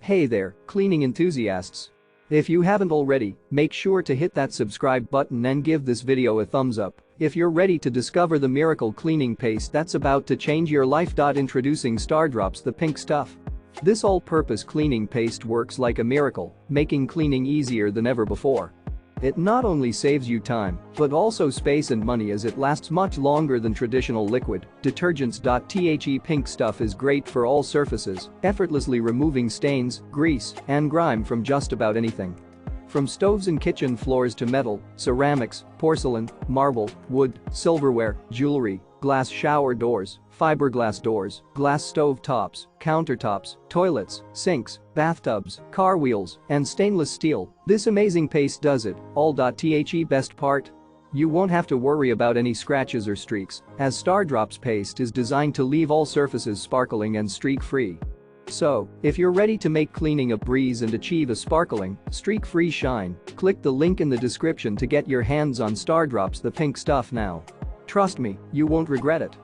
Hey there, cleaning enthusiasts. If you haven't already, make sure to hit that subscribe button and give this video a thumbs up if you're ready to discover the miracle cleaning paste that's about to change your life. Introducing Stardrops, the pink stuff. This all-purpose cleaning paste works like a miracle, making cleaning easier than ever before. It not only saves you time, but also space and money as it lasts much longer than traditional liquid detergents. The pink stuff is great for all surfaces, effortlessly removing stains, grease, and grime from just about anything. From stoves and kitchen floors to metal, ceramics, porcelain, marble, wood, silverware, jewelry, glass shower doors, fiberglass doors, glass stove tops, countertops, toilets, sinks, bathtubs, car wheels, and stainless steel, this amazing paste does it all. The best part? You won't have to worry about any scratches or streaks, as Stardrops paste is designed to leave all surfaces sparkling and streak-free. So, if you're ready to make cleaning a breeze and achieve a sparkling, streak-free shine, click the link in the description to get your hands on Stardrops, the pink stuff now. Trust me, you won't regret it.